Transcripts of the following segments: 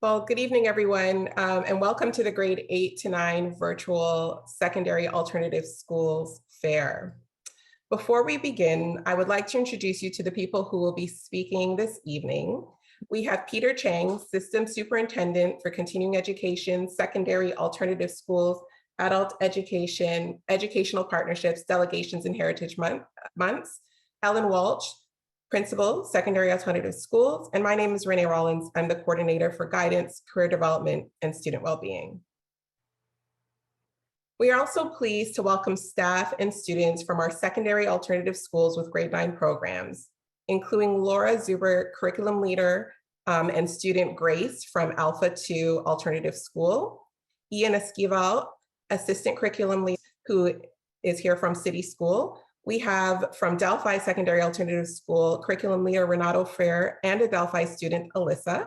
Well, good evening, everyone, and welcome to the grade 8 to 9 virtual secondary alternative schools fair. Before we begin, I would like to introduce you to the people who will be speaking this evening. We have Peter Chang, System Superintendent for Continuing Education, Secondary Alternative Schools, Adult Education, Educational Partnerships, Delegations, and Heritage Months. Ellen Walsh, Principal, Secondary Alternative Schools, and my name is Renee Rollins. I'm the Coordinator for Guidance, Career Development, and Student Wellbeing. We are also pleased to welcome staff and students from our secondary alternative schools with grade 9 programs, including Laura Zuber, Curriculum Leader, and student Grace from Alpha 2 Alternative School, Ian Esquivel, Assistant Curriculum Leader, who is here from City School. We have from Delphi Secondary Alternative School, Curriculum Leader Renato Frere and a Delphi student, Alyssa.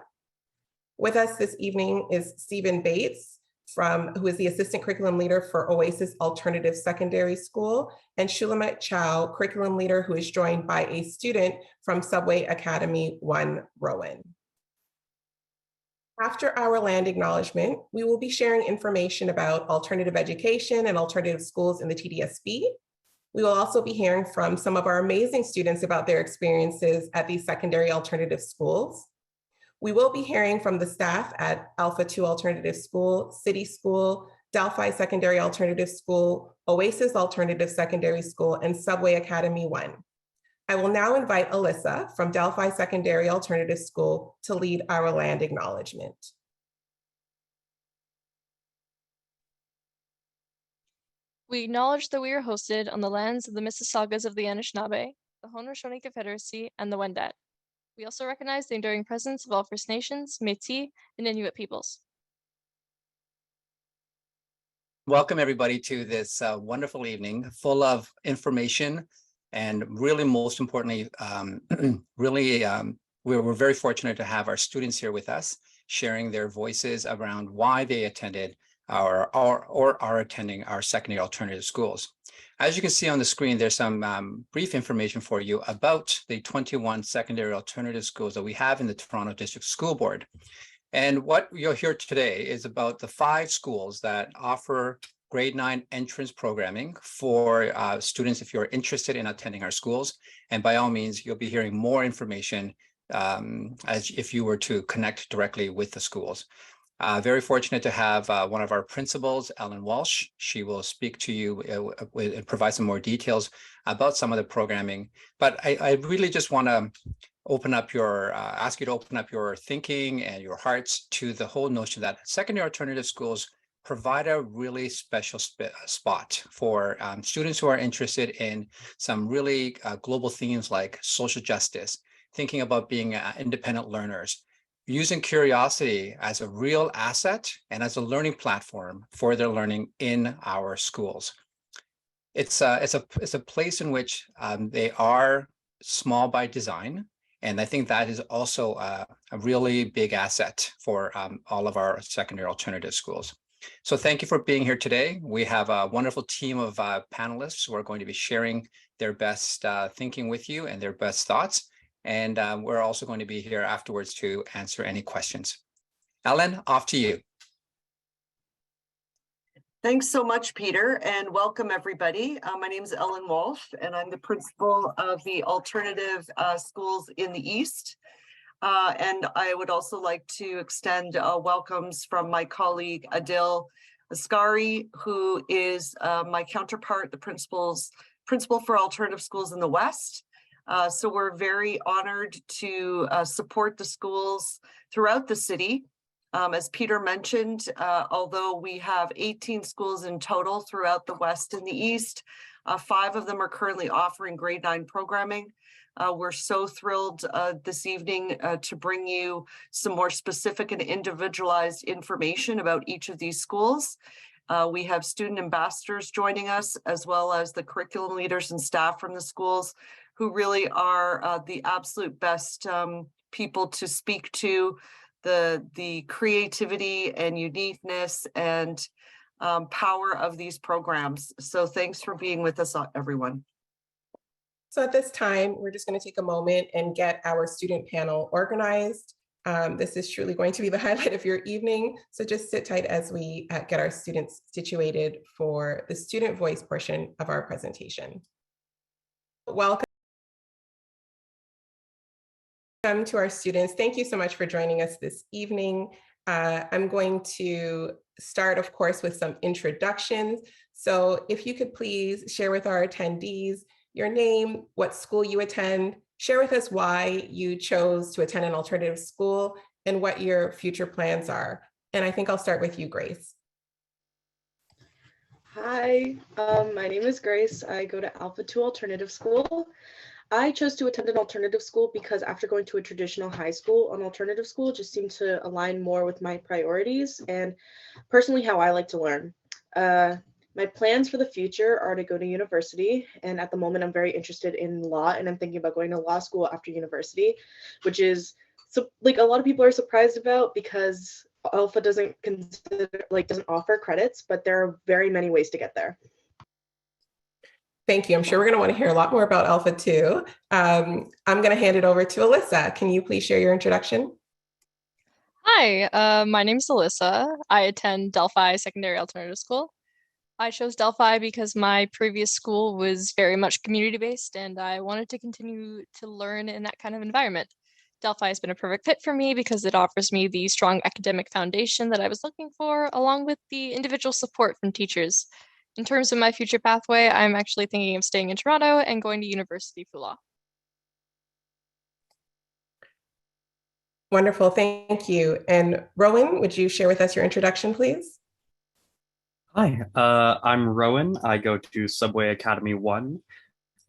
With us this evening is Stephen Bates, who is the Assistant Curriculum Leader for Oasis Alternative Secondary School, and Shulamit Chow, Curriculum Leader, who is joined by a student from Subway Academy 1 Rowan. After our land acknowledgement, we will be sharing information about alternative education and alternative schools in the TDSB. We will also be hearing from some of our amazing students about their experiences at these secondary alternative schools. We will be hearing from the staff at Alpha 2 Alternative School, City School, Delphi Secondary Alternative School, Oasis Alternative Secondary School, and Subway Academy 1. I will now invite Alyssa from Delphi Secondary Alternative School to lead our land acknowledgement. We acknowledge that we are hosted on the lands of the Mississaugas of the Anishinaabe, the Haudenosaunee Confederacy, and the Wendat. We also recognize the enduring presence of all First Nations, Métis, and Inuit peoples. Welcome everybody to this wonderful evening full of information, and really most importantly, we're very fortunate to have our students here with us sharing their voices around why they attended or are attending our secondary alternative schools. As you can see on the screen, there's some brief information for you about the 21 secondary alternative schools that we have in the Toronto District School Board. And what you'll hear today is about the 5 schools that offer grade 9 entrance programming for students if you're interested in attending our schools. And by all means, you'll be hearing more information as if you were to connect directly with the schools. Very fortunate to have one of our principals, Ellen Walsh. She will speak to you and provide some more details about some of the programming. But I really just want to ask you to open up your thinking and your hearts to the whole notion that secondary alternative schools provide a really special spot for students who are interested in some really global themes like social justice, thinking about being independent learners, using curiosity as a real asset and as a learning platform for their learning in our schools. It's a place in which they are small by design, and I think that is also a really big asset for all of our secondary alternative schools. So thank you for being here today. We have a wonderful team of panelists who are going to be sharing their best thinking with you and their best thoughts. And we're also going to be here afterwards to answer any questions. Ellen, off to you. Thanks so much, Peter, and welcome everybody. My name is Ellen Walsh, and I'm the principal of the alternative schools in the East. And I would also like to extend welcomes from my colleague Adil Asghari, who is my counterpart, the principal for alternative schools in the West. So we're very honored to support the schools throughout the city. As Peter mentioned, although we have 18 schools in total throughout the West and the East, 5 of them are currently offering grade 9 programming. We're so thrilled this evening to bring you some more specific and individualized information about each of these schools. We have student ambassadors joining us, as well as the curriculum leaders and staff from the schools, who really are the absolute best people to speak to the creativity and uniqueness and power of these programs. So thanks for being with us, everyone. So at this time, we're just going to take a moment and get our student panel organized. This is truly going to be the highlight of your evening, so just sit tight as we get our students situated for the student voice portion of our presentation. Welcome to our students. Thank you so much for joining us this evening. I'm going to start, of course, with some introductions. So if you could please share with our attendees your name, what school you attend, share with us why you chose to attend an alternative school, and what your future plans are. And I think I'll start with you, Grace. Hi, my name is Grace. I go to Alpha 2 Alternative School. I chose to attend an alternative school because after going to a traditional high school, an alternative school just seemed to align more with my priorities and personally how I like to learn. My plans for the future are to go to university, and at the moment I'm very interested in law, and I'm thinking about going to law school after university, which is like a lot of people are surprised about because Alpha doesn't offer credits, but there are very many ways to get there. Thank you. I'm sure we're going to want to hear a lot more about Alpha 2. I'm going to hand it over to Alyssa. Can you please share your introduction? Hi, my name is Alyssa. I attend Delphi Secondary Alternative School. I chose Delphi because my previous school was very much community-based and I wanted to continue to learn in that kind of environment. Delphi has been a perfect fit for me because it offers me the strong academic foundation that I was looking for, along with the individual support from teachers. In terms of my future pathway, I'm actually thinking of staying in Toronto and going to university for law. Wonderful, thank you. And Rowan, would you share with us your introduction, please? Hi, I'm Rowan. I go to Subway Academy 1.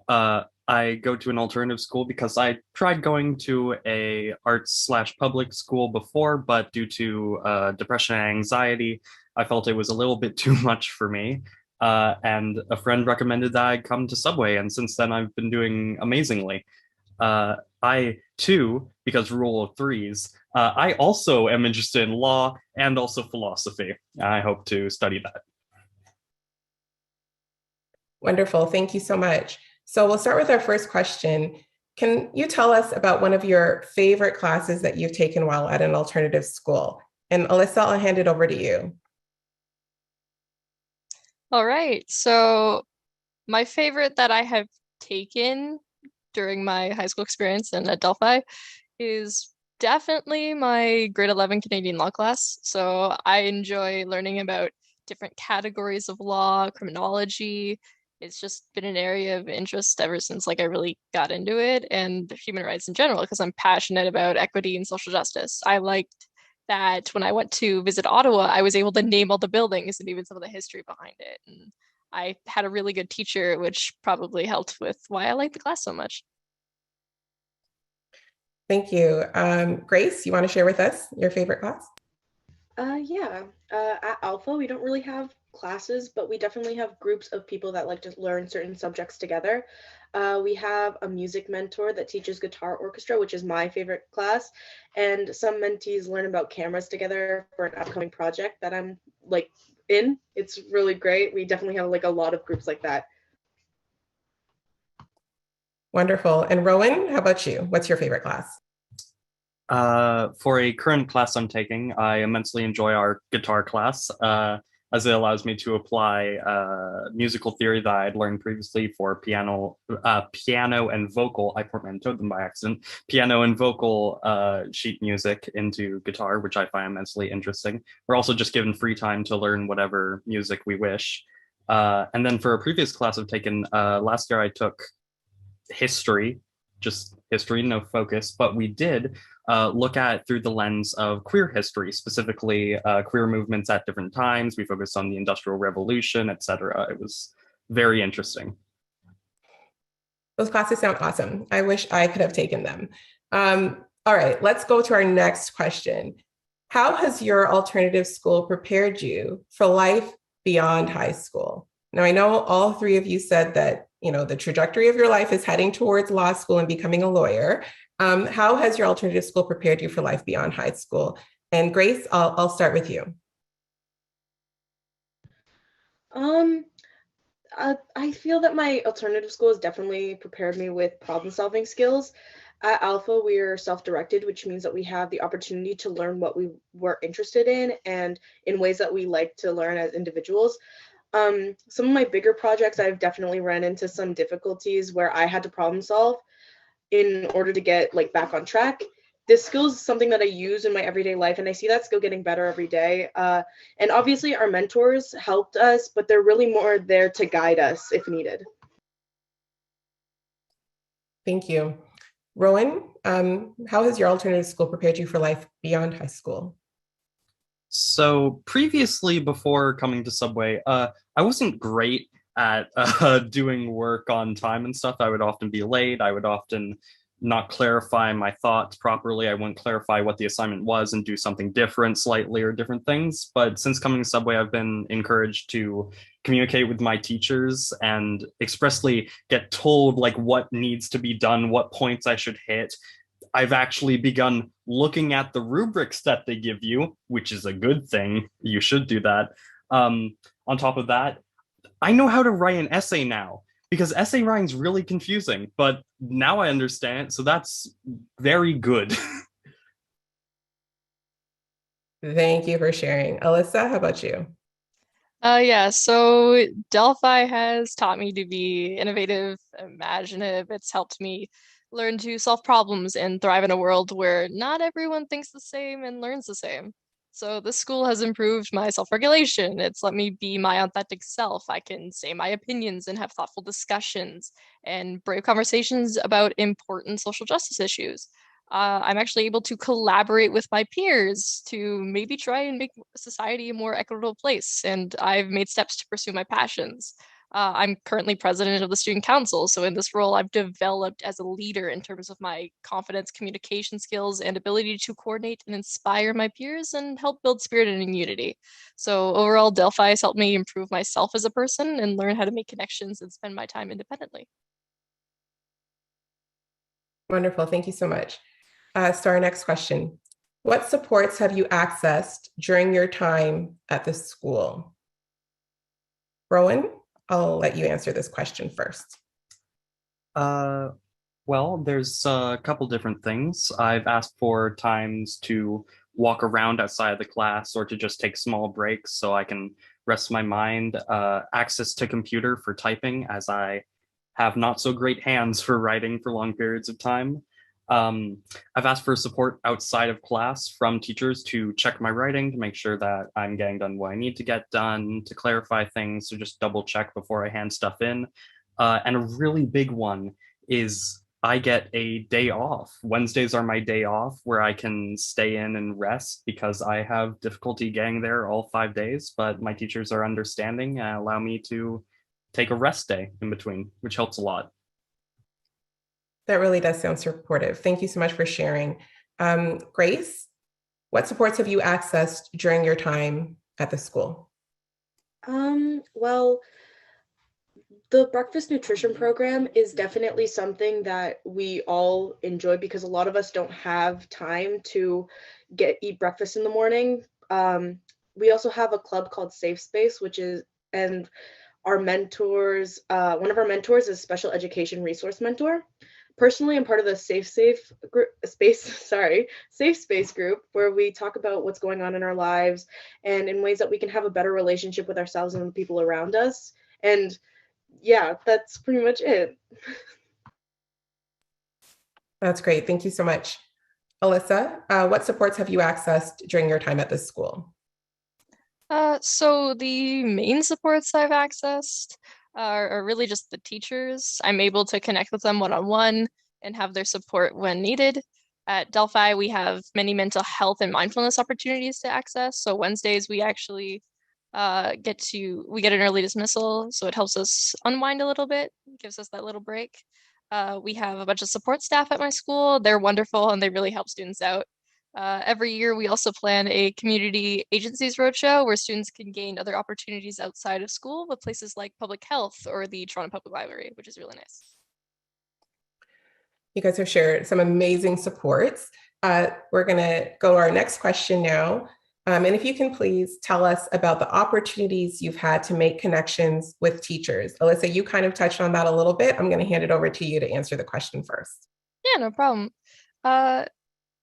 I go to an alternative school because I tried going to a arts/public school before, but due to depression and anxiety, I felt it was a little bit too much for me. And a friend recommended that I come to Subway, and since then I've been doing amazingly. I too, because rule of threes, I also am interested in law and also philosophy. I hope to study that. Wonderful, thank you so much. So we'll start with our first question. Can you tell us about one of your favorite classes that you've taken while at an alternative school? And Alyssa, I'll hand it over to you. All right, so my favorite that I have taken during my high school experience and at Delphi is definitely my grade 11 Canadian law class. So I enjoy learning about different categories of law, criminology. It's just been an area of interest ever since I really got into it, and human rights in general, because I'm passionate about equity and social justice. I liked that when I went to visit Ottawa, I was able to name all the buildings and even some of the history behind it. And I had a really good teacher, which probably helped with why I like the class so much. Thank you. Grace, you want to share with us your favorite class? Yeah. At Alpha, we don't really have classes, but we definitely have groups of people that like to learn certain subjects together. We have a music mentor that teaches guitar orchestra, which is my favorite class, and some mentees learn about cameras together for an upcoming project that I'm in. It's really great. We definitely have a lot of groups like that. Wonderful. And Rowan, how about you? What's your favorite class? For a current class I'm taking, I immensely enjoy our guitar class, as it allows me to apply musical theory that I'd learned previously for piano and vocal. I portmanteaued them by accident. Piano and vocal sheet music into guitar, which I find immensely interesting. We're also just given free time to learn whatever music we wish. And then for a previous class I've taken, last year I took history, just history, no focus, but we did look at through the lens of queer history, specifically queer movements at different times. We focused on the Industrial Revolution, etc. It was very interesting. Those classes sound awesome. I wish I could have taken them. All right, let's go to our next question. How has your alternative school prepared you for life beyond high school? Now, I know all three of you said that the trajectory of your life is heading towards law school and becoming a lawyer. How has your alternative school prepared you for life beyond high school? And Grace, I'll start with you. I feel that my alternative school has definitely prepared me with problem-solving skills. At Alpha, we are self-directed, which means that we have the opportunity to learn what we were interested in and in ways that we like to learn as individuals. Some of my bigger projects, I've definitely run into some difficulties where I had to problem solve in order to get like back on track. This skill is something that I use in my everyday life, and I see that skill getting better every day. And obviously, our mentors helped us, but they're really more there to guide us if needed. Thank you. Rowan, how has your alternative school prepared you for life beyond high school? So previously, before coming to Subway, I wasn't great at doing work on time and stuff. I would often be late. I would often not clarify my thoughts properly. I wouldn't clarify what the assignment was and do something different slightly or different things. But since coming to Subway, I've been encouraged to communicate with my teachers and expressly get told like what needs to be done, what points I should hit. I've actually begun looking at the rubrics that they give you, which is a good thing. You should do that. On top of that, I know how to write an essay now, because essay writing's really confusing, but now I understand it, so that's very good. Thank you for sharing. Alyssa, how about you? Yeah, so Delphi has taught me to be innovative, imaginative. It's helped me learn to solve problems and thrive in a world where not everyone thinks the same and learns the same. So this school has improved my self-regulation. It's let me be my authentic self. I can say my opinions and have thoughtful discussions and brave conversations about important social justice issues. I'm actually able to collaborate with my peers to maybe try and make society a more equitable place. And I've made steps to pursue my passions. I'm currently president of the student council. So in this role, I've developed as a leader in terms of my confidence, communication skills, and ability to coordinate and inspire my peers and help build spirit and unity. So overall, Delphi has helped me improve myself as a person and learn how to make connections and spend my time independently. Wonderful. Thank you so much. So our next question. What supports have you accessed during your time at the school? Rowan, I'll let you answer this question first. Well, there's a couple different things. I've asked for times to walk around outside of the class or to just take small breaks so I can rest my mind. Access to computer for typing, as I have not so great hands for writing for long periods of time. I've asked for support outside of class from teachers to check my writing, to make sure that I'm getting done what I need to get done, to clarify things, to just double check before I hand stuff in. And a really big one is I get a day off. Wednesdays are my day off where I can stay in and rest because I have difficulty getting there all 5 days, but my teachers are understanding and allow me to take a rest day in between, which helps a lot. That really does sound supportive. Thank you so much for sharing. Grace, what supports have you accessed during your time at the school? Well, the breakfast nutrition program is definitely something that we all enjoy because a lot of us don't have time to eat breakfast in the morning. We also have a club called Safe Space, and our mentors, one of our mentors is special education resource mentor. Personally, I'm part of the Safe Space group where we talk about what's going on in our lives and in ways that we can have a better relationship with ourselves and the people around us. And yeah, that's pretty much it. That's great. Thank you so much. Alyssa, what supports have you accessed during your time at this school? So the main supports I've accessed are really just the teachers. I'm able to connect with them one-on-one and have their support when needed. At Delphi, we have many mental health and mindfulness opportunities to access. So Wednesdays, we actually get an early dismissal, so it helps us unwind a little bit, gives us that little break. We have a bunch of support staff at my school. They're wonderful and they really help students out. Every year, we also plan a community agencies roadshow where students can gain other opportunities outside of school with places like public health or the Toronto Public Library, which is really nice. You guys have shared some amazing supports. We're going to go to our next question now. And if you can please tell us about the opportunities you've had to make connections with teachers. Alyssa, you kind of touched on that a little bit. I'm going to hand it over to you to answer the question first. Yeah, no problem.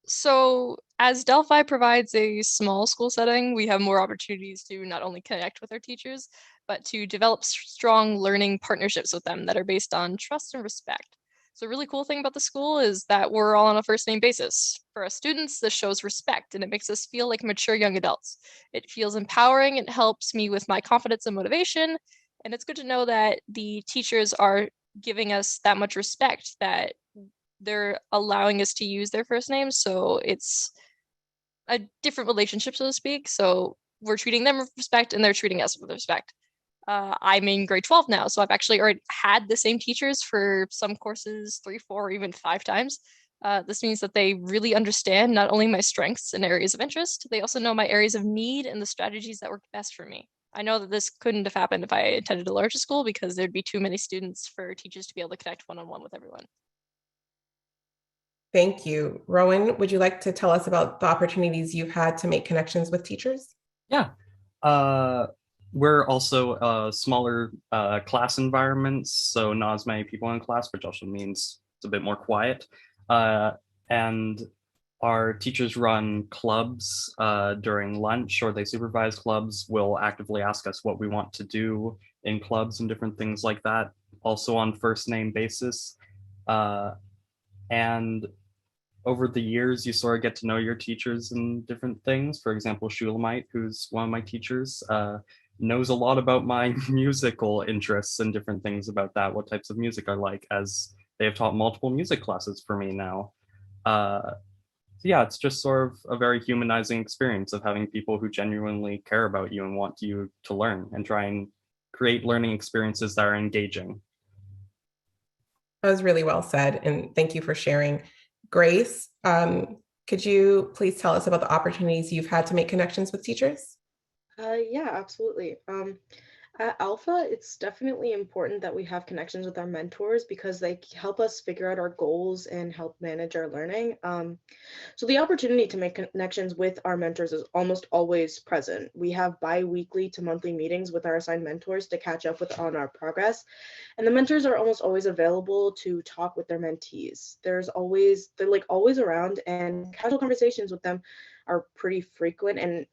So as Delphi provides a small school setting, we have more opportunities to not only connect with our teachers, but to develop strong learning partnerships with them that are based on trust and respect. So a really cool thing about the school is that we're all on a first name basis. For us students, this shows respect and it makes us feel like mature young adults. It feels empowering, it helps me with my confidence and motivation, and it's good to know that the teachers are giving us that much respect that they're allowing us to use their first names. So it's a different relationship, so to speak. So we're treating them with respect and they're treating us with respect. I'm in grade 12 now, so I've actually already had the same teachers for some courses 3, 4, or even 5 times. This means that they really understand not only my strengths and areas of interest, they also know my areas of need and the strategies that work best for me. I know that this couldn't have happened if I attended a larger school because there'd be too many students for teachers to be able to connect one-on-one with everyone. Thank you. Rowan, would you like to tell us about the opportunities you've had to make connections with teachers? Yeah. We're also smaller class environments, so not as many people in class, which also means it's a bit more quiet. And our teachers run clubs during lunch, or they supervise clubs, will actively ask us what we want to do in clubs and different things like that, also on first name basis. And over the years, you sort of get to know your teachers and different things. For example, Shulamite, who's one of my teachers, knows a lot about my musical interests and different things about that, what types of music I like, as they have taught multiple music classes for me now. So yeah, it's just sort of a very humanizing experience of having people who genuinely care about you and want you to learn and try and create learning experiences that are engaging. That was really well said, and thank you for sharing. Grace, could you please tell us about the opportunities you've had to make connections with teachers? Yeah, absolutely. At Alpha, it's definitely important that we have connections with our mentors because they help us figure out our goals and help manage our learning. So the opportunity to make connections with our mentors is almost always present. We have bi-weekly to monthly meetings with our assigned mentors to catch up on our progress. And the mentors are almost always available to talk with their mentees. They're like always around, and casual conversations with them are pretty frequent. And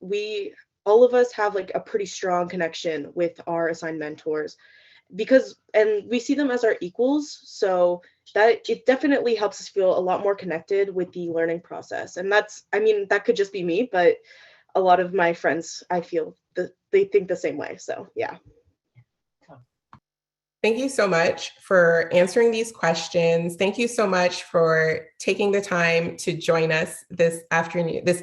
all of us have like a pretty strong connection with our assigned mentors and we see them as our equals. So that it definitely helps us feel a lot more connected with the learning process. And that could just be me, but a lot of my friends, I feel that they think the same way. So yeah. Thank you so much for answering these questions. Thank you so much for taking the time to join us this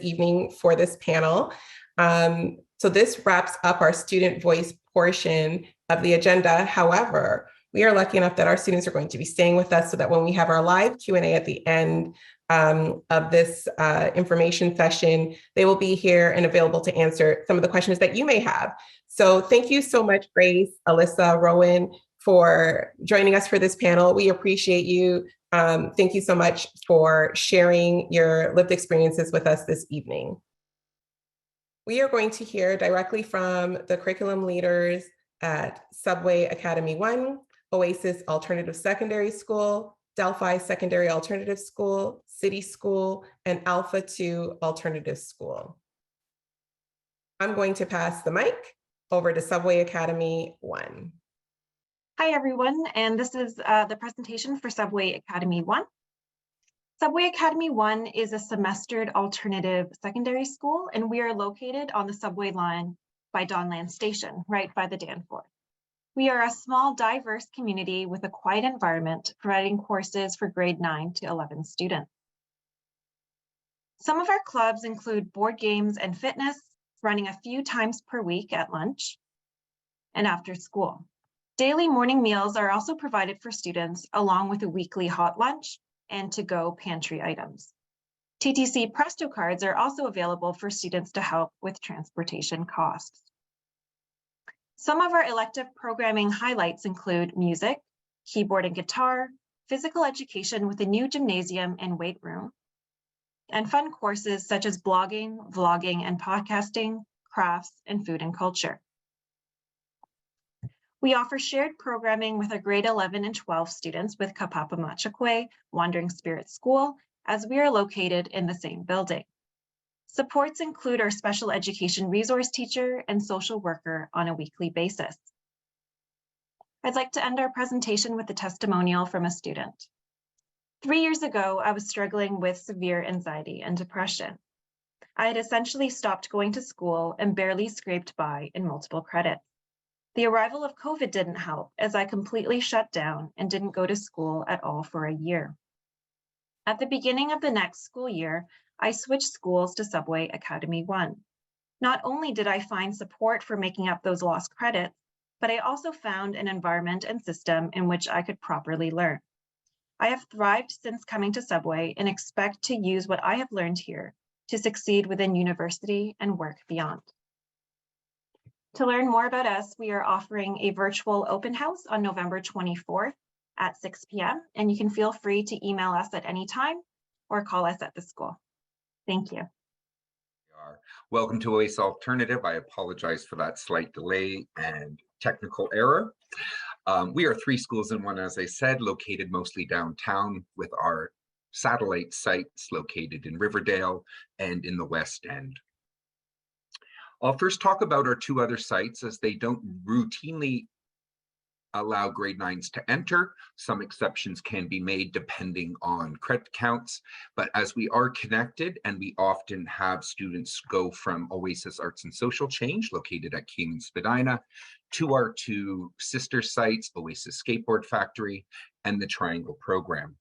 evening for this panel. So this wraps up our student voice portion of the agenda. However, we are lucky enough that our students are going to be staying with us so that when we have our live Q&A at the end of this information session, they will be here and available to answer some of the questions that you may have. So thank you so much, Grace, Alyssa, Rowan, for joining us for this panel. We appreciate you. Thank you so much for sharing your lived experiences with us this evening. We are going to hear directly from the curriculum leaders at Subway Academy 1, Oasis Alternative Secondary School, Delphi Secondary Alternative School, City School, and Alpha 2 Alternative School. I'm going to pass the mic over to Subway Academy 1. Hi, everyone, and this is the presentation for Subway Academy 1. Subway Academy 1 is a semestered alternative secondary school, and we are located on the subway line by Donlan Station, right by the Danforth. We are a small, diverse community with a quiet environment, providing courses for grade 9 to 11 students. Some of our clubs include board games and fitness, running a few times per week at lunch and after school. Daily morning meals are also provided for students, along with a weekly hot lunch and to-go pantry items. TTC Presto cards are also available for students to help with transportation costs. Some of our elective programming highlights include music, keyboard and guitar, physical education with a new gymnasium and weight room, and fun courses such as blogging, vlogging, and podcasting, crafts, and food and culture. We offer shared programming with our grade 11 and 12 students with Kapapa Machakwe Wandering Spirit School, as we are located in the same building. Supports include our special education resource teacher and social worker on a weekly basis. I'd like to end our presentation with a testimonial from a student. 3 years ago, I was struggling with severe anxiety and depression. I had essentially stopped going to school and barely scraped by in multiple credits. The arrival of COVID didn't help, as I completely shut down and didn't go to school at all for a year. At the beginning of the next school year, I switched schools to Subway Academy 1. Not only did I find support for making up those lost credits, but I also found an environment and system in which I could properly learn. I have thrived since coming to Subway and expect to use what I have learned here to succeed within university and work beyond. To learn more about us, we are offering a virtual open house on November 24th at 6 p.m. and you can feel free to email us at any time or call us at the school. Thank you. Welcome to OASIS Alternative. I apologize for that slight delay and technical error. We are 3 schools in one, as I said, located mostly downtown, with our satellite sites located in Riverdale and in the West End. I'll first talk about our 2 other sites, as they don't routinely allow grade 9s to enter. Some exceptions can be made depending on credit counts, but as we are connected and we often have students go from OASIS Arts and Social Change, located at King and Spadina, to our 2 sister sites, OASIS Skateboard Factory and the Triangle Program.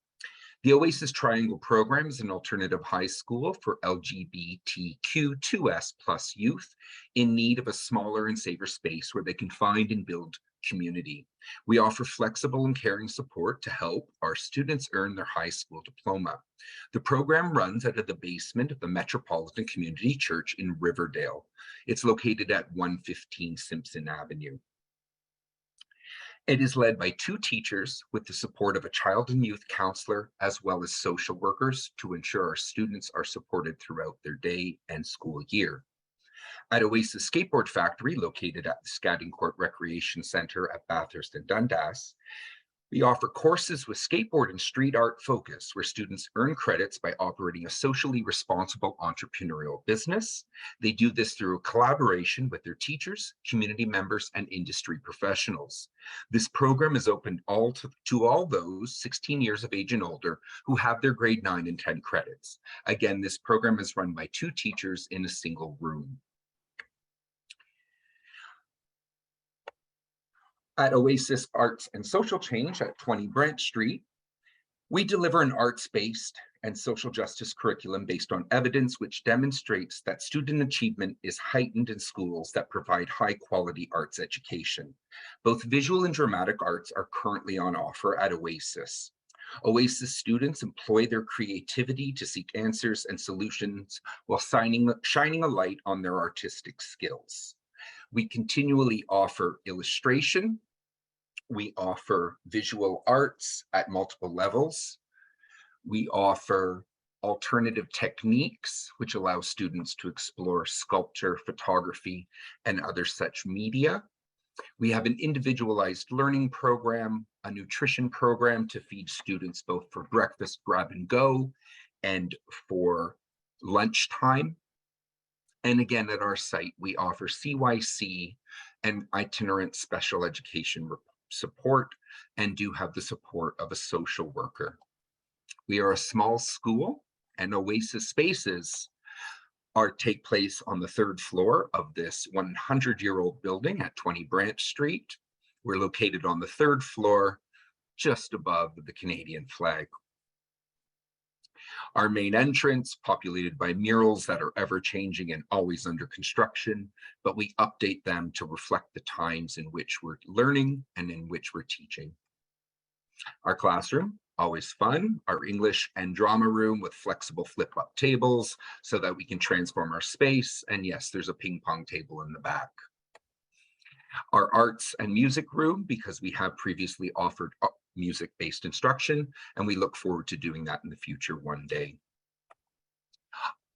The OASIS Triangle Program is an alternative high school for LGBTQ2S+ youth in need of a smaller and safer space where they can find and build community. We offer flexible and caring support to help our students earn their high school diploma. The program runs out of the basement of the Metropolitan Community Church in Riverdale. It's located at 115 Simpson Avenue. It is led by 2 teachers with the support of a child and youth counselor, as well as social workers, to ensure our students are supported throughout their day and school year. At OASIS Skateboard Factory, located at the Scatting Court Recreation Center at Bathurst and Dundas, we offer courses with skateboard and street art focus, where students earn credits by operating a socially responsible entrepreneurial business. They do this through a collaboration with their teachers, community members, and industry professionals. This program is open to all those 16 years of age and older who have their grade 9 and 10 credits. Again, this program is run by 2 teachers in a single room. At OASIS Arts and Social Change at 20 Branch Street, we deliver an arts-based and social justice curriculum based on evidence which demonstrates that student achievement is heightened in schools that provide high-quality arts education. Both visual and dramatic arts are currently on offer at OASIS. OASIS students employ their creativity to seek answers and solutions while shining a light on their artistic skills. We continually offer illustration. We offer visual arts at multiple levels. We offer alternative techniques, which allow students to explore sculpture, photography, and other such media. We have an individualized learning program, a nutrition program to feed students both for breakfast, grab and go, and for lunchtime. And again, at our site, we offer CYC and itinerant special education support, and do have the support of a social worker. We are a small school, and OASIS spaces take place on the 3rd floor of this 100-year-old building at 20 Branch Street. We're located on the 3rd floor, just above the Canadian flag. Our main entrance, populated by murals that are ever changing and always under construction, but we update them to reflect the times in which we're learning and in which we're teaching. Our classroom, always fun. Our English and drama room with flexible flip-up tables so that we can transform our space. And yes, there's a ping pong table in the back. Our arts and music room, because we have previously offered music-based instruction, and we look forward to doing that in the future one day.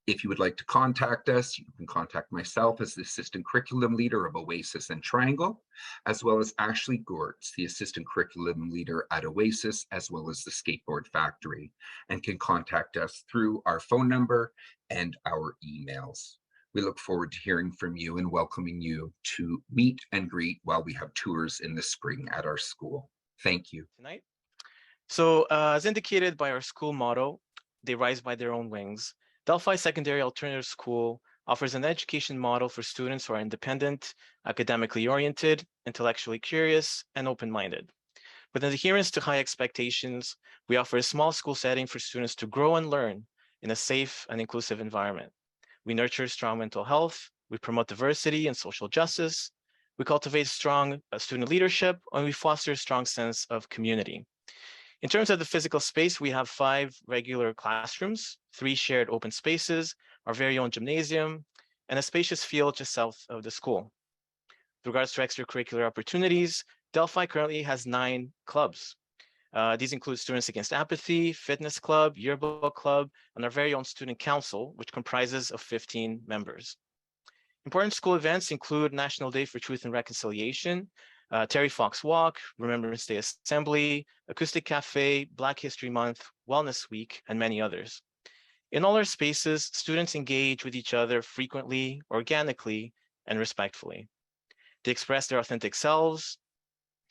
If you would like to contact us, you can contact myself as the Assistant Curriculum Leader of Oasis and Triangle, as well as Ashley Gortz, the Assistant Curriculum Leader at Oasis, as well as the Skateboard Factory, and can contact us through our phone number and our emails. We look forward to hearing from you and welcoming you to meet and greet while we have tours in the spring at our school. Thank you. Tonight. So as indicated by our school motto, they rise by their own wings. Delphi Secondary Alternative School offers an education model for students who are independent, academically oriented, intellectually curious, and open-minded. With adherence to high expectations, we offer a small school setting for students to grow and learn in a safe and inclusive environment. We nurture strong mental health, we promote diversity and social justice, we cultivate strong student leadership, and we foster a strong sense of community. In terms of the physical space, we have 5 regular classrooms, 3 shared open spaces, our very own gymnasium, and a spacious field just south of the school. With regards to extracurricular opportunities, Delphi currently has 9 clubs. These include Students Against Apathy, Fitness Club, Yearbook Club, and our very own Student Council, which comprises of 15 members. Important school events include National Day for Truth and Reconciliation, Terry Fox Walk, Remembrance Day Assembly, Acoustic Cafe, Black History Month, Wellness Week, and many others. In all our spaces, students engage with each other frequently, organically, and respectfully. They express their authentic selves.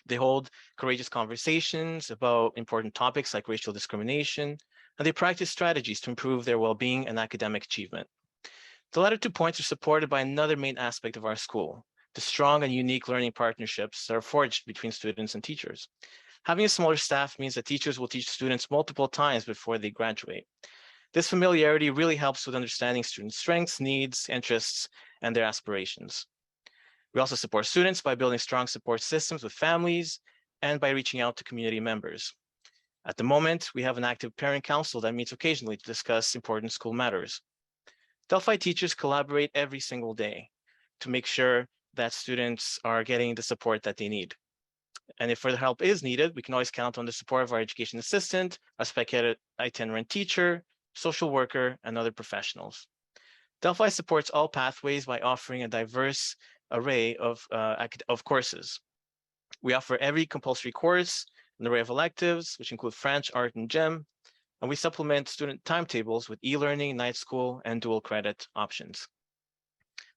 They hold courageous conversations about important topics like racial discrimination, and they practice strategies to improve their well-being and academic achievement. The latter 2 points are supported by another main aspect of our school, the strong and unique learning partnerships that are forged between students and teachers. Having a smaller staff means that teachers will teach students multiple times before they graduate. This familiarity really helps with understanding students' strengths, needs, interests, and their aspirations. We also support students by building strong support systems with families and by reaching out to community members. At the moment, we have an active parent council that meets occasionally to discuss important school matters. Delphi teachers collaborate every single day to make sure that students are getting the support that they need. And if further help is needed, we can always count on the support of our education assistant, a spec-ed itinerant teacher, social worker, and other professionals. Delphi supports all pathways by offering a diverse array of courses. We offer every compulsory course, an array of electives, which include French, art, and gem, and we supplement student timetables with e-learning, night school, and dual credit options.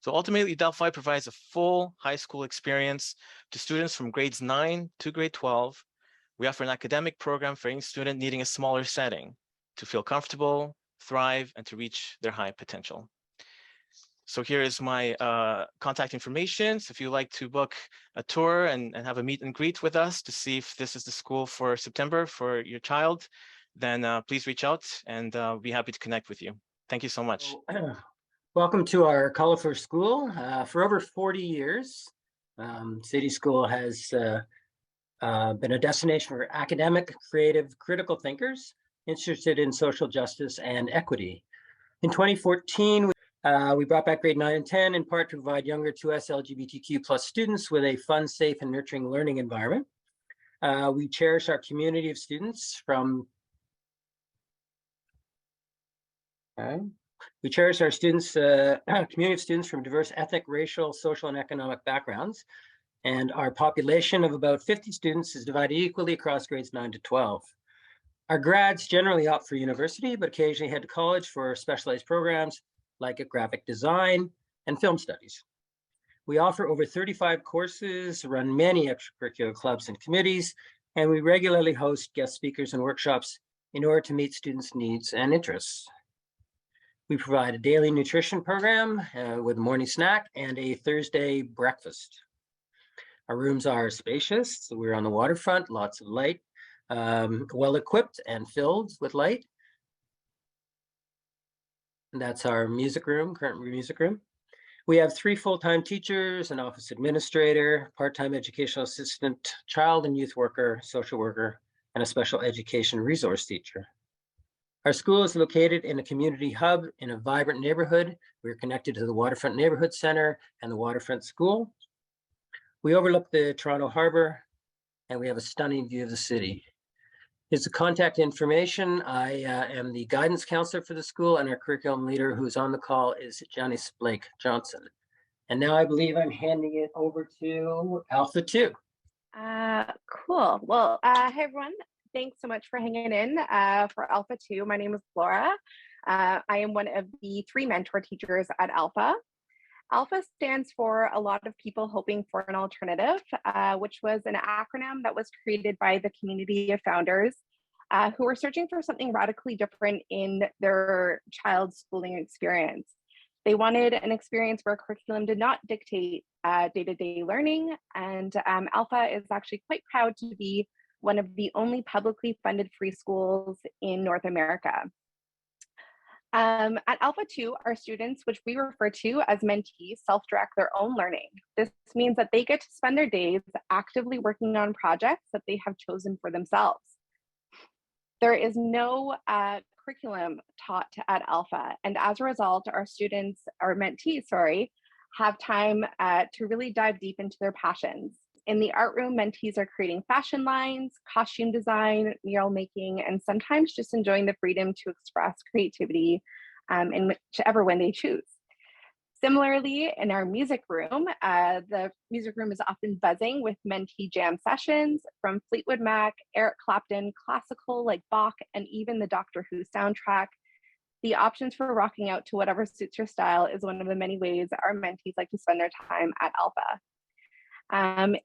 So ultimately, Delphi provides a full high school experience to students from grades 9 to grade 12. We offer an academic program for any student needing a smaller setting to feel comfortable, thrive, and to reach their high potential. So here is my contact information. So if you'd like to book a tour and have a meet and greet with us to see if this is the school for September for your child, then please reach out and we'll be happy to connect with you. Thank you so much. Welcome to our colorful school. For over 40 years, City School has been a destination for academic, creative, critical thinkers interested in social justice and equity. In 2014, we brought back grade 9 and 10 in part to provide younger 2S LGBTQ+ students with a fun, safe, and nurturing learning environment. We cherish our community of students from We cherish our students, community of students from diverse ethnic, racial, social, and economic backgrounds. And our population of about 50 students is divided equally across grades 9 to 12. Our grads generally opt for university, but occasionally head to college for specialized programs like graphic design and film studies. We offer over 35 courses, run many extracurricular clubs and committees, and we regularly host guest speakers and workshops in order to meet students' needs and interests. We provide a daily nutrition program with a morning snack and a Thursday breakfast. Our rooms are spacious. So we're on the waterfront, lots of light, well-equipped and filled with light. And that's our music room, current music room. We have 3 full-time teachers, an office administrator, part-time educational assistant, child and youth worker, social worker, and a special education resource teacher. Our school is located in a community hub in a vibrant neighborhood. We're connected to the Waterfront Neighborhood Center and the Waterfront School. We overlook the Toronto Harbor, and we have a stunning view of the city. Here's the contact information. I am the guidance counselor for the school, and our curriculum leader who's on the call is Janice Blake Johnson. And now I believe I'm handing it over to Alpha 2. Cool. Well, hi everyone. Thanks so much for hanging in for Alpha 2. My name is Laura. I am one of the 3 mentor teachers at Alpha. Alpha stands for a lot of people hoping for an alternative, which was an acronym that was created by the community of founders who were searching for something radically different in their child's schooling experience. They wanted an experience where curriculum did not dictate day-to-day learning, and Alpha is actually quite proud to be one of the only publicly funded free schools in North America. At Alpha 2, our students, which we refer to as mentees, self-direct their own learning. This means that they get to spend their days actively working on projects that they have chosen for themselves. There is no curriculum taught at Alpha, and as a result, our students, our mentees, have time to really dive deep into their passions. In the art room, mentees are creating fashion lines, costume design, mural making, and sometimes just enjoying the freedom to express creativity in whichever one they choose. Similarly, in our music room, the music room is often buzzing with mentee jam sessions from Fleetwood Mac, Eric Clapton, classical like Bach, and even the Doctor Who soundtrack. The options for rocking out to whatever suits your style is one of the many ways our mentees like to spend their time at Alpha.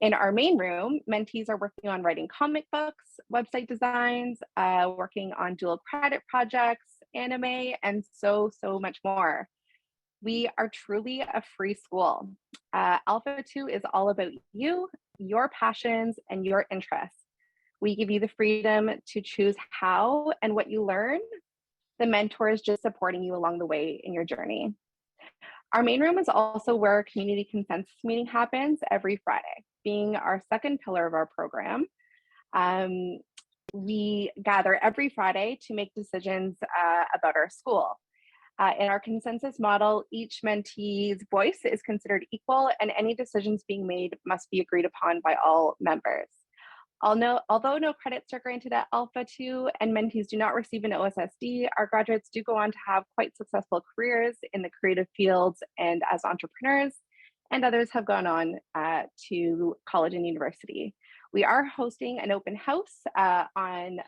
In our main room, mentees are working on writing comic books, website designs, working on dual credit projects, anime, and so much more. We are truly a free school. Alpha 2 is all about you, your passions, and your interests. We give you the freedom to choose how and what you learn. The mentor is just supporting you along the way in your journey. Our main room is also where our community consensus meeting happens every Friday, being our second pillar of our program. We gather every Friday to make decisions about our school. In our consensus model, each mentee's voice is considered equal, and any decisions being made must be agreed upon by all members. Although no credits are granted at Alpha 2 and mentees do not receive an OSSD, our graduates do go on to have quite successful careers in the creative fields and as entrepreneurs, and others have gone on to college and university. We are hosting an open house on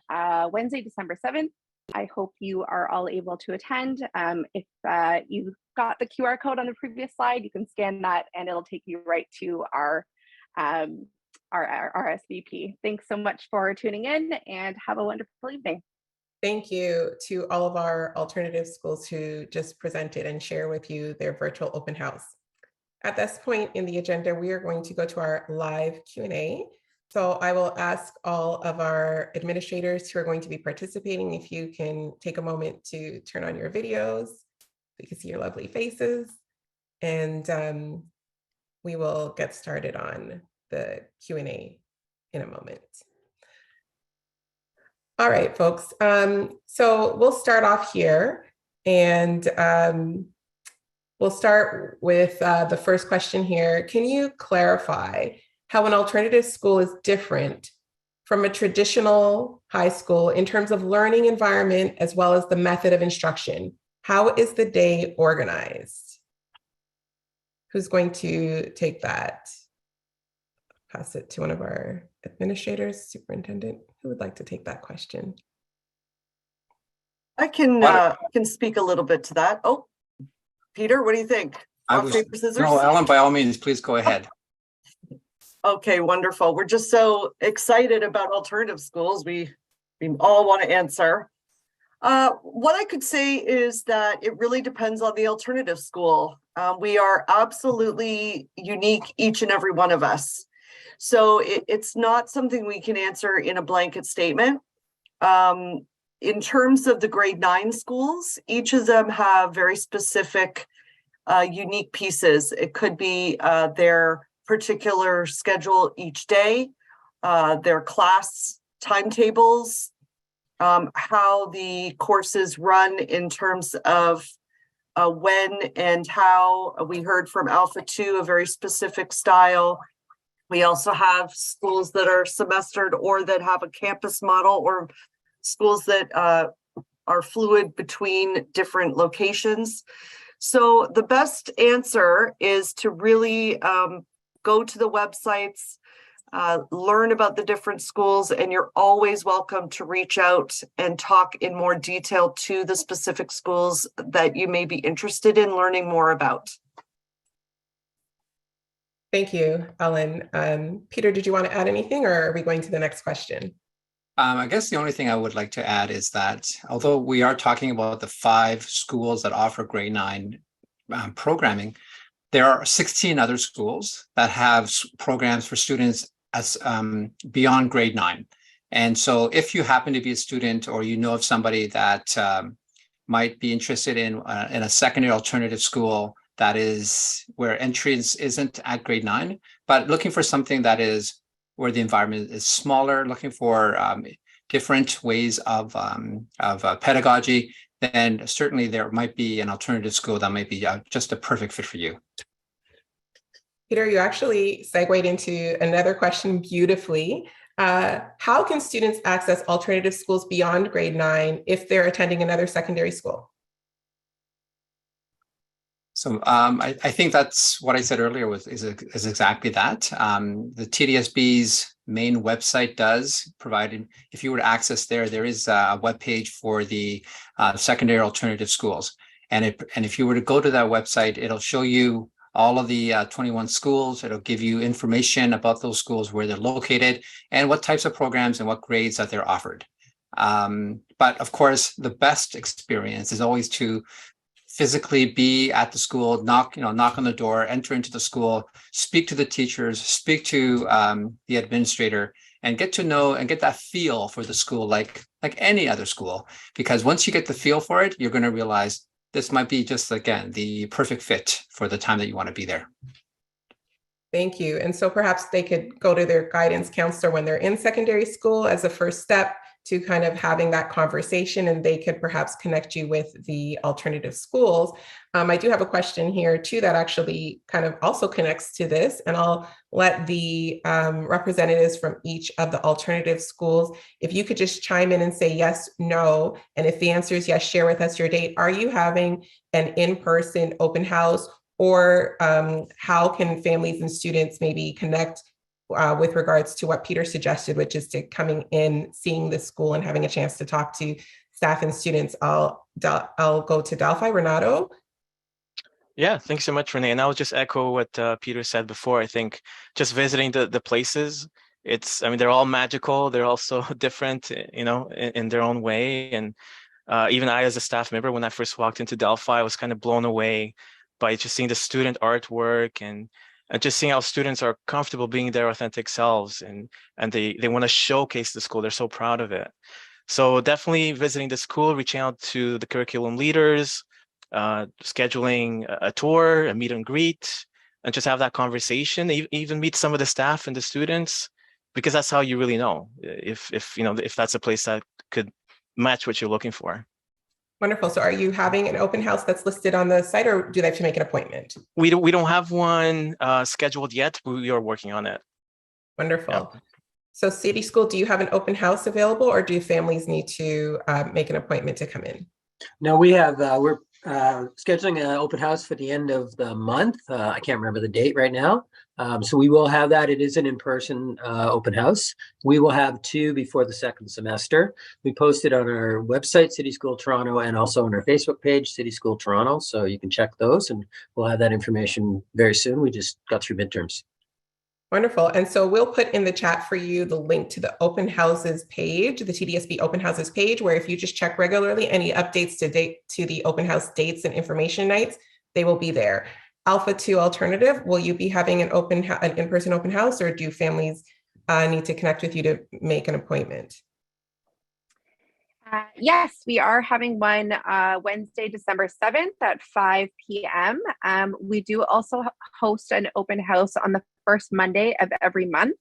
Wednesday, December 7th. I hope you are all able to attend. If you got the QR code on the previous slide, you can scan that and it'll take you right to our RSVP. Thanks so much for tuning in and have a wonderful evening. Thank you to all of our alternative schools who just presented and share with you their virtual open house. At this point in the agenda, we are going to go to our live Q&A. So I will ask all of our administrators who are going to be participating if you can take a moment to turn on your videos. We can see your lovely faces. And we will get started on the Q&A in a moment. All right, folks. So we'll start off here and we'll start with the first question here. Can you clarify how an alternative school is different from a traditional high school in terms of learning environment as well as the method of instruction? How is the day organized? Who's going to take that? Pass it to one of our administrators, superintendent. Who would like to take that question? I can speak a little bit to that. Oh, Peter, what do you think? Rock, paper, scissors? No, Ellen, by all means, please go ahead. Okay, wonderful. We're just so excited about alternative schools. We all want to answer. What I could say is that it really depends on the alternative school. We are absolutely unique, each and every one of us. So it's not something we can answer in a blanket statement. In terms of the grade 9 schools, each of them have very specific, unique pieces. It could be their particular schedule each day, their class timetables, how the courses run in terms of when and how. We heard from Alpha 2, a very specific style. We also have schools that are semestered or that have a campus model, or schools that are fluid between different locations. So the best answer is to really go to the websites, learn about the different schools, and you're always welcome to reach out and talk in more detail to the specific schools that you may be interested in learning more about. Thank you, Ellen. Peter, did you want to add anything, or are we going to the next question? I guess the only thing I would like to add is that although we are talking about the 5 schools that offer grade 9 programming, there are 16 other schools that have programs for students as beyond grade 9. And so if you happen to be a student, or you know of somebody that might be interested in a secondary alternative school that is where entrance isn't at grade 9, but looking for something that is where the environment is smaller, looking for different ways of pedagogy, then certainly there might be an alternative school that might be just a perfect fit for you. Peter, you actually segued into another question beautifully. How can students access alternative schools beyond grade 9 if they're attending another secondary school? So I think that's what I said earlier is exactly that. The TDSB's main website does provide, if you were to access there is a web page for the secondary alternative schools. And if you were to go to that website, it'll show you all of the 21 schools. It'll give you information about those schools, where they're located, and what types of programs and what grades that they're offered. But of course, the best experience is always to physically be at the school, knock on the door, enter into the school, speak to the teachers, speak to the administrator, and get to know and get that feel for the school like any other school. Because once you get the feel for it, you're going to realize this might be just, again, the perfect fit for the time that you want to be there. Thank you. And so perhaps they could go to their guidance counselor when they're in secondary school as a first step to kind of having that conversation, and they could perhaps connect you with the alternative schools. I do have a question here too that actually kind of also connects to this, and I'll let the representatives from each of the alternative schools, if you could just chime in and say yes, no, and if the answer is yes, share with us your date. Are you having an in-person open house, or how can families and students maybe connect with regards to what Peter suggested, which is to coming in, seeing the school, and having a chance to talk to staff and students? I'll go to Delphi. Renato? Yeah, thanks so much, Renee. And I'll just echo what Peter said before. I think just visiting the places, they're all magical. They're also different, in their own way. And even I, as a staff member, when I first walked into Delphi, I was kind of blown away by just seeing the student artwork and just seeing how students are comfortable being their authentic selves, and they want to showcase the school. They're so proud of it. So definitely visiting the school, reaching out to the curriculum leaders, scheduling a tour, a meet and greet, and just have that conversation. Even meet some of the staff and the students, because that's how you really know if that's a place that could match what you're looking for. Wonderful. So are you having an open house that's listed on the site, or do they have to make an appointment? We don't have one scheduled yet, but we are working on it. Wonderful. Yeah. So City School, do you have an open house available, or do families need to make an appointment to come in? No, we have, we're scheduling an open house for the end of the month. I can't remember the date right now. So we will have that. It is an in-person open house. We will have 2 before the second semester. We posted on our website, City School Toronto, and also on our Facebook page, City School Toronto. So you can check those, and we'll have that information very soon. We just got through midterms. Wonderful. And so we'll put in the chat for you the link to the open houses page, the TDSB open houses page, where if you just check regularly, any updates to the open house dates and information nights, they will be there. Alpha 2 Alternative, will you be having an in-person open house, or do families need to connect with you to make an appointment? Yes, we are having one Wednesday, December 7th at 5 p.m. We do also host an open house on the first Monday of every month.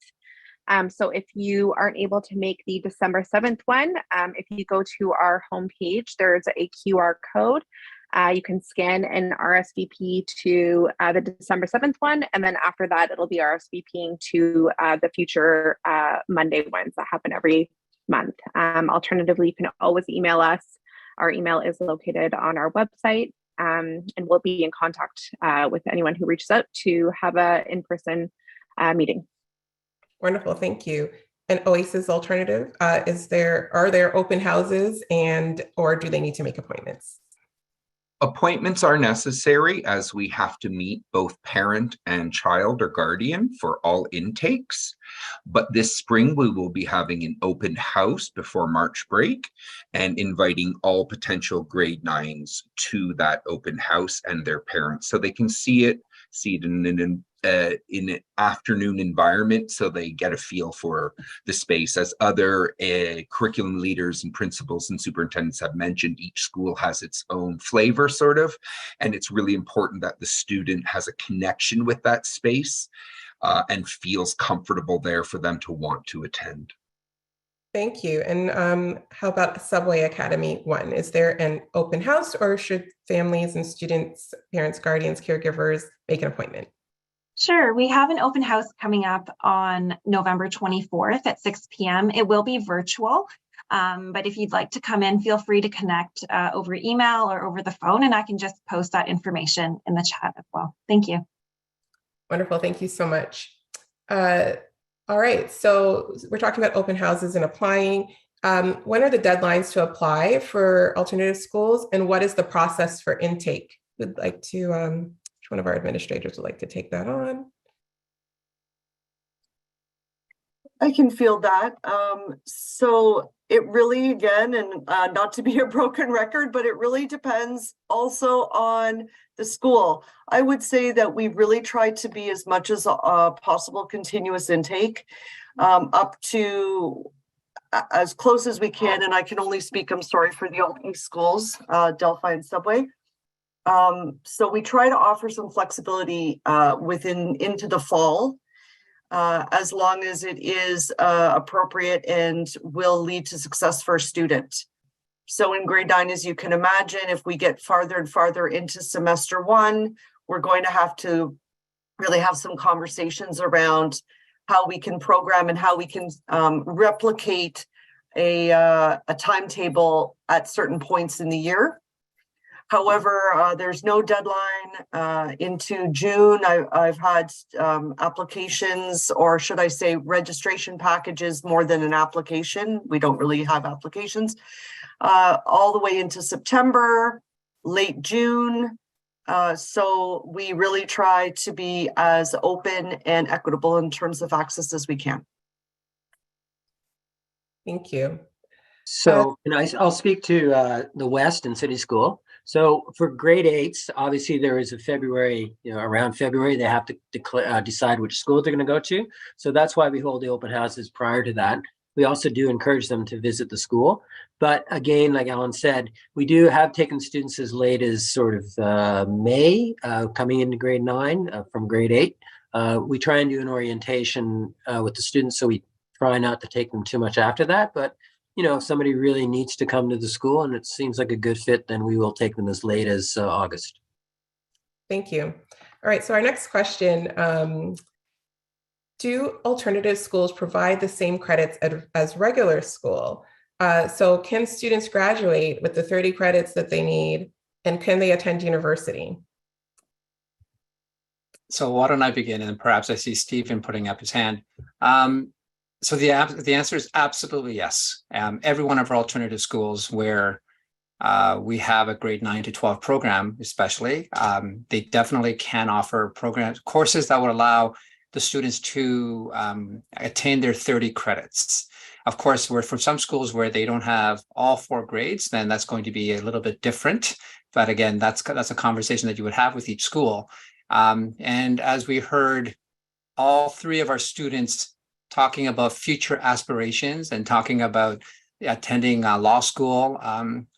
So if you aren't able to make the December 7th one, if you go to our homepage, there's a QR code You can scan an RSVP to the December 7th one, and then after that, it'll be RSVPing to the future Monday ones that happen every month. Alternatively, you can always email us. Our email is located on our website, and we'll be in contact with anyone who reaches out to have an in-person meeting. Wonderful, thank you. And Oasis Alternative, are there open houses or do they need to make appointments? Appointments are necessary as we have to meet both parent and child or guardian for all intakes. But this spring, we will be having an open house before March break and inviting all potential grade 9s to that open house and their parents so they can see it in an afternoon environment, so they get a feel for the space. As other curriculum leaders and principals and superintendents have mentioned, each school has its own flavor, sort of, and it's really important that the student has a connection with that space and feels comfortable there for them to want to attend. Thank you. And how about Subway Academy 1? Is there an open house, or should families and students, parents, guardians, caregivers make an appointment? Sure, we have an open house coming up on November 24th at 6 p.m. It will be virtual, but if you'd like to come in, feel free to connect over email or over the phone, and I can just post that information in the chat as well. Thank you. Wonderful, thank you so much. All right, so we're talking about open houses and applying. When are the deadlines to apply for alternative schools, and what is the process for intake? Would like to, which one of our administrators would like to take that on? I can feel that. So it really, again, and not to be a broken record, but it really depends also on the school. I would say that we really try to be as much as possible continuous intake up to as close as we can. And I can only speak, I'm sorry, for the Alt East schools, Delphi and Subway. So we try to offer some flexibility into the fall, as long as it is appropriate and will lead to success for a student. So in grade 9, as you can imagine, if we get farther and farther into semester 1, we're going to have to really have some conversations around how we can program and how we can replicate a timetable at certain points in the year. However, there's no deadline into June. I've had applications, or should I say registration packages, more than an application. We don't really have applications. All the way into September, late June. So we really try to be as open and equitable in terms of access as we can. Thank you. So I'll speak to the West and City School. So for grade 8s, obviously there is a February, around February, they have to decide which school they're going to go to. So that's why we hold the open houses prior to that. We also do encourage them to visit the school. But again, like Ellen said, we do have taken students as late as sort of May, coming into grade 9 from grade 8. We try and do an orientation with the students, so we try not to take them too much after that. But, if somebody really needs to come to the school and it seems like a good fit, then we will take them as late as August. Thank you. All right, so our next question, do alternative schools provide the same credits as regular school? So can students graduate with the 30 credits that they need, and can they attend university? So why don't I begin, and perhaps I see Stephen putting up his hand. So the answer is absolutely yes. Every one of our alternative schools where we have a grade 9 to 12 program, especially, they definitely can offer courses that would allow the students to attain their 30 credits. Of course, for some schools where they don't have all 4 grades, then that's going to be a little bit different. But again, that's a conversation that you would have with each school. And as we heard, all 3 of our students talking about future aspirations and talking about attending law school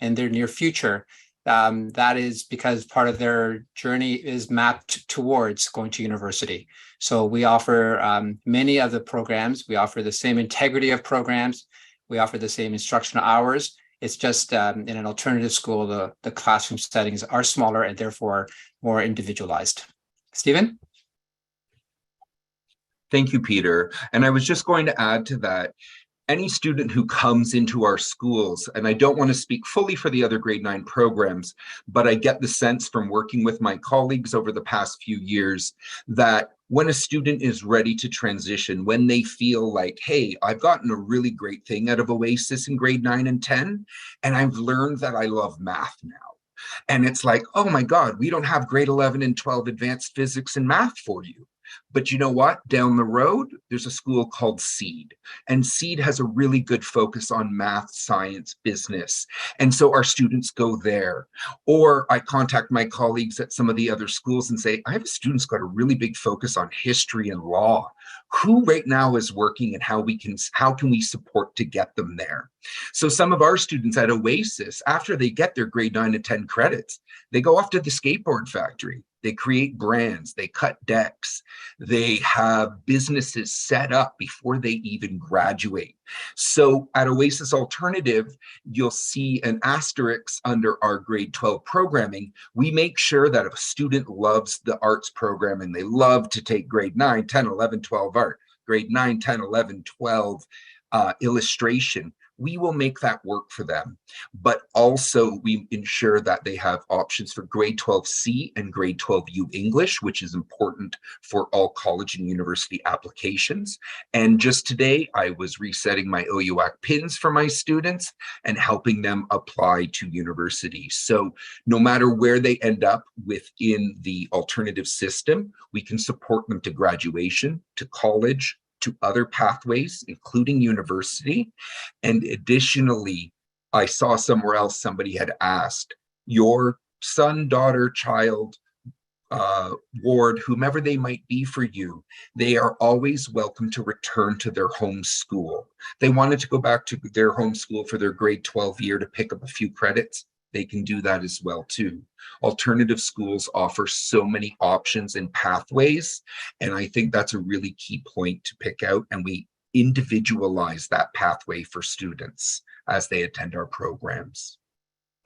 in their near future. That is because part of their journey is mapped towards going to university. So we offer many of the programs. We offer the same integrity of programs. We offer the same instructional hours. It's just in an alternative school, the classroom settings are smaller and therefore more individualized. Stephen? Thank you, Peter. And I was just going to add to that, any student who comes into our schools, and I don't want to speak fully for the other grade 9 programs, but I get the sense from working with my colleagues over the past few years that when a student is ready to transition, when they feel like, hey, I've gotten a really great thing out of Oasis in grade 9 and 10, and I've learned that I love math now. And it's like, oh my God, we don't have grade 11 and 12 advanced physics and math for you. But you know what? Down the road, there's a school called SEED. And SEED has a really good focus on math, science, business. And so our students go there. Or I contact my colleagues at some of the other schools and say, I have a student's got a really big focus on history and law. Who right now is working and how can we support to get them there? So some of our students at Oasis, after they get their grade 9 to 10 credits, they go off to the skateboard factory. They create brands, they cut decks, they have businesses set up before they even graduate. So at Oasis Alternative, you'll see an asterisk under our grade 12 programming. We make sure that if a student loves the arts program and they love to take grade 9, 10, 11, 12 art, grade 9, 10, 11, 12 illustration, we will make that work for them. But also we ensure that they have options for grade 12C and grade 12U English, which is important for all college and university applications. And just today, I was resetting my OUAC pins for my students and helping them apply to universities. So no matter where they end up within the alternative system, we can support them to graduation, to college, to other pathways, including university. And additionally, I saw somewhere else somebody had asked, your son, daughter, child, ward, whomever they might be for you, they are always welcome to return to their home school. They wanted to go back to their home school for their grade 12 year to pick up a few credits. They can do that as well too. Alternative schools offer so many options and pathways, and I think that's a really key point to pick out, and we individualize that pathway for students as they attend our programs.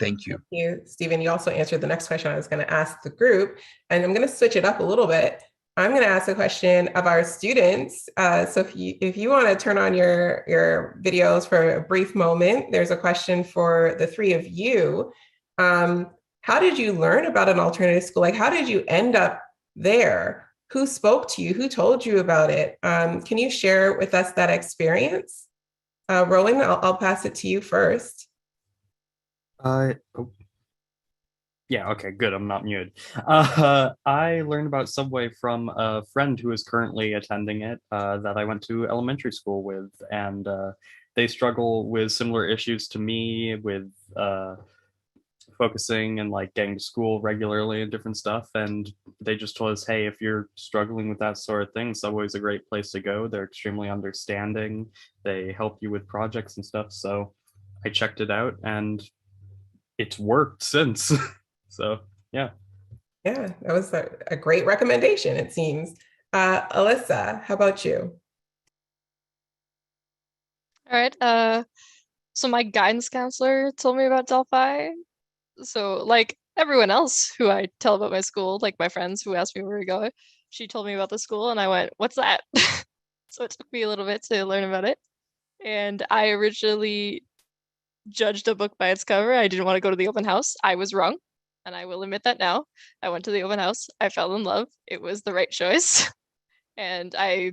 Thank you. Thank you, Stephen. You also answered the next question I was going to ask the group, and I'm going to switch it up a little bit. I'm going to ask a question of our students. So if you want to turn on your videos for a brief moment, there's a question for the three of you. How did you learn about an alternative school? Like, how did you end up there? Who spoke to you? Who told you about it? Can you share with us that experience? Rowan, I'll pass it to you first. Yeah, okay, good. I'm not muted. I learned about Subway from a friend who is currently attending it that I went to elementary school with, and they struggle with similar issues to me with focusing and like getting to school regularly and different stuff. And they just told us, hey, if you're struggling with that sort of thing, Subway's a great place to go. They're extremely understanding. They help you with projects and stuff. So I checked it out and it's worked since. So, yeah. Yeah, that was a great recommendation, it seems. Alyssa, how about you? All right. So my guidance counselor told me about Delphi. So like everyone else who I tell about my school, like my friends who asked me where to go, she told me about the school and I went, what's that? So it took me a little bit to learn about it. And I originally judged a book by its cover. I didn't want to go to the open house. I was wrong. And I will admit that now. I went to the open house. I fell in love. It was the right choice. And I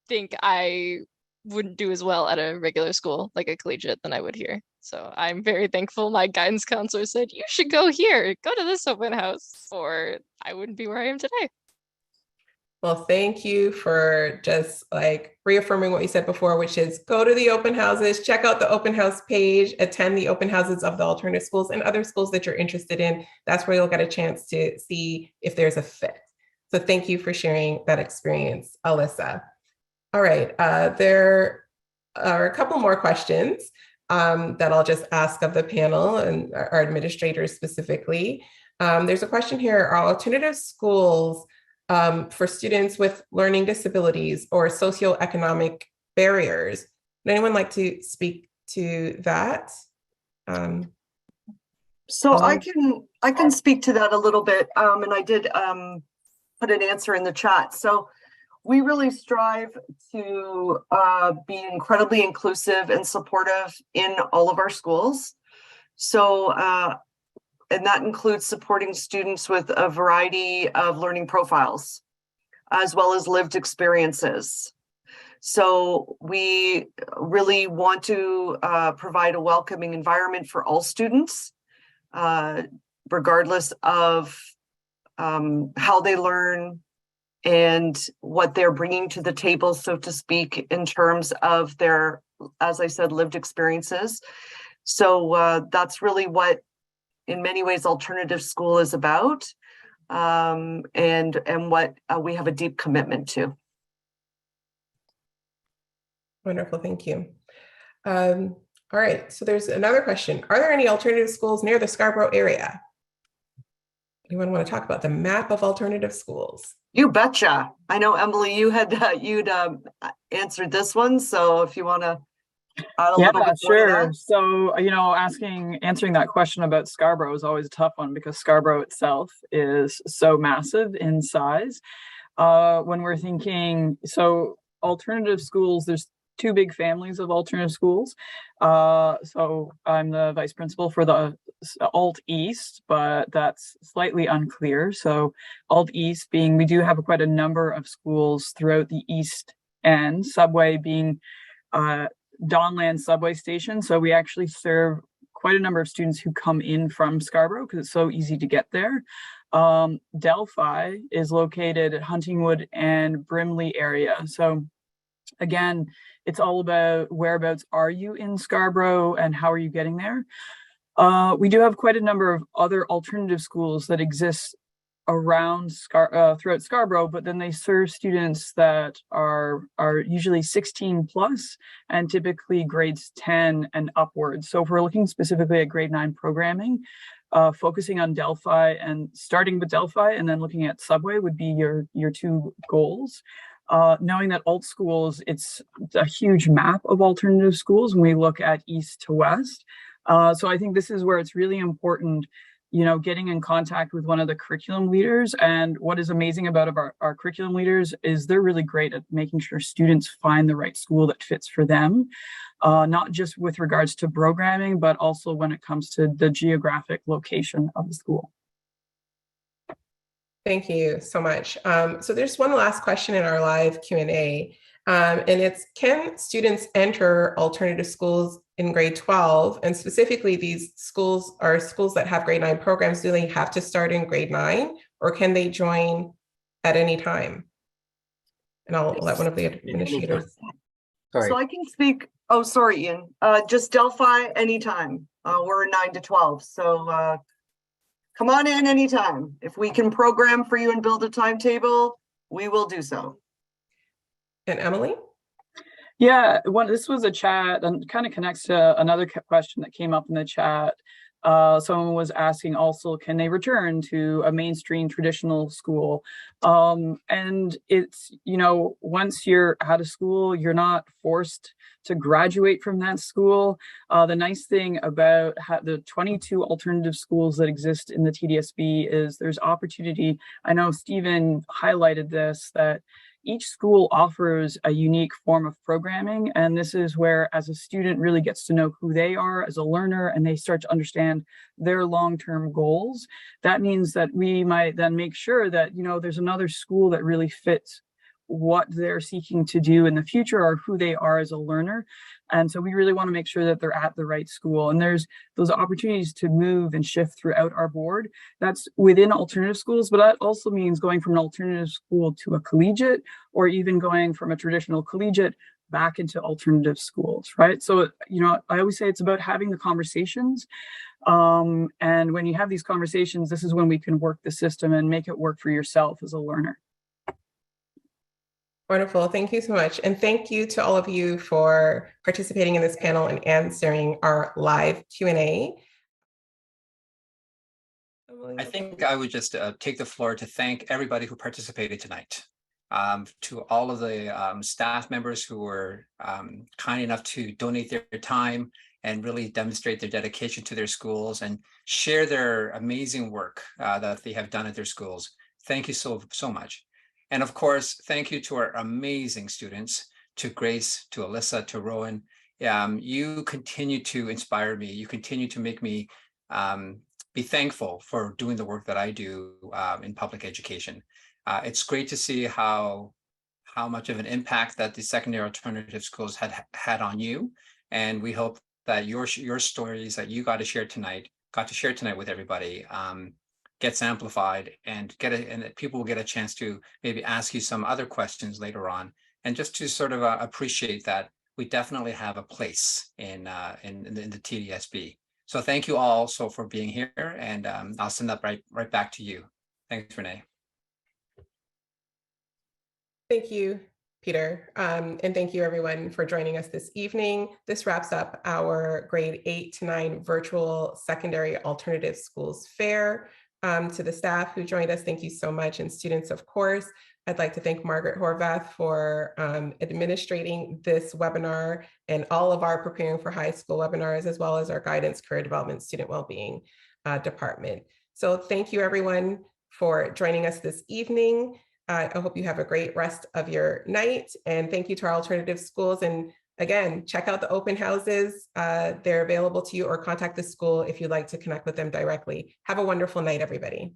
think I wouldn't do as well at a regular school, like a collegiate, than I would here. So I'm very thankful my guidance counselor said, you should go here, go to this open house, or I wouldn't be where I am today. Well, thank you for just like reaffirming what you said before, which is go to the open houses, check out the open house page, attend the open houses of the alternative schools and other schools that you're interested in. That's where you'll get a chance to see if there's a fit. So thank you for sharing that experience, Alyssa. All right, there are a couple more questions that I'll just ask of the panel and our administrators specifically. There's a question here, are alternative schools for students with learning disabilities or socioeconomic barriers? Would anyone like to speak to that? So I Ellen? can speak to that a little bit, and I did put an answer in the chat. So we really strive to be incredibly inclusive and supportive in all of our schools. So, and that includes supporting students with a variety of learning profiles, as well as lived experiences. So we really want to provide a welcoming environment for all students, regardless of how they learn and what they're bringing to the table, so to speak, in terms of their, as I said, lived experiences. So that's really what, in many ways, alternative school is about, and what we have a deep commitment to. Wonderful, thank you. All right, so there's another question. Are there any alternative schools near the Scarborough area? Anyone want to talk about the map of alternative schools? You betcha. I know, Emily, you had you'd answered this one, so if you want to add a little bit more to that. So, you know, answering that question about Scarborough is always a tough one because Scarborough itself is so massive in size. When we're thinking, so alternative schools, there's two big families of alternative schools. So I'm the vice principal for the Alt East, but that's slightly unclear. So Alt East being, we do have quite a number of schools throughout the East End, Subway being Donland subway station. So we actually serve quite a number of students who come in from Scarborough because it's so easy to get there. Delphi is located at Huntingwood and Brimley area. So again, it's all about whereabouts are you in Scarborough and how are you getting there. We do have quite a number of other alternative schools that exist around throughout Scarborough, but then they serve students that are usually 16 plus and typically grades 10 and upwards. So if we're looking specifically at grade 9 programming, focusing on Delphi and starting with Delphi and then looking at Subway would be your two goals. Knowing that alt schools, it's a huge map of alternative schools when we look at east to west. So I think this is where it's really important, you know, getting in contact with one of the curriculum leaders. And what is amazing about our curriculum leaders is they're really great at making sure students find the right school that fits for them, not just with regards to programming, but also when it comes to the geographic location of the school. Thank you so much. So there's one last question in our live Q&A, and it's, can students enter alternative schools in grade 12? And specifically, these schools are schools that have grade 9 programs. Do they have to start in grade 9 or can they join at any time? And I'll let one of the administrators. Sorry. So I can speak. Oh, sorry, Ian. Just Delphi anytime. We're 9 to 12. So come on in anytime. If we can program for you and build a timetable, we will do so. And Emily? Yeah, this was a chat and kind of connects to another question that came up in the chat. Someone was asking also, can they return to a mainstream traditional school? And it's, you know, once you're out of school, you're not forced to graduate from that school. The nice thing about the 22 alternative schools that exist in the TDSB is there's opportunity. I know Stephen highlighted this, that each school offers a unique form of programming. And this is where, as a student really gets to know who they are as a learner and they start to understand their long-term goals. That means that we might then make sure that, you know, there's another school that really fits what they're seeking to do in the future or who they are as a learner. And so we really want to make sure that they're at the right school. And there's those opportunities to move and shift throughout our board. That's within alternative schools, but that also means going from an alternative school to a collegiate, or even going from a traditional collegiate back into alternative schools, right? So, you know, I always say it's about having the conversations. And when you have these conversations, this is when we can work the system and make it work for yourself as a learner. Wonderful. Thank you so much. And thank you to all of you for participating in this panel and answering our live Q&A. I think I would just take the floor to thank everybody who participated tonight. To all of the staff members who were kind enough to donate their time and really demonstrate their dedication to their schools and share their amazing work that they have done at their schools. Thank you so much. And of course, thank you to our amazing students, to Grace, to Alyssa, to Rowan. You continue to inspire me. You continue to make me be thankful for doing the work that I do in public education. It's great to see how much of an impact that the secondary alternative schools had on you. And we hope that your stories that you got to share tonight with everybody gets amplified and that people will get a chance to maybe ask you some other questions later on, and just to sort of appreciate that we definitely have a place in the TDSB. So thank you all for being here, and I'll send that right back to you. Thanks, Renee. Thank you, Peter. And thank you everyone for joining us this evening. This wraps up our grade 8 to 9 virtual secondary alternative schools fair. To the staff who joined us, thank you so much. And students, of course, I'd like to thank Margaret Horvath for administrating this webinar and all of our Preparing for High School webinars, as well as our Guidance, Career Development, Student Wellbeing department. So thank you everyone for joining us this evening. I hope you have a great rest of your night, and thank you to our alternative schools. And again, check out the open houses. They're available to you, or contact the school if you'd like to connect with them directly. Have a wonderful night, everybody.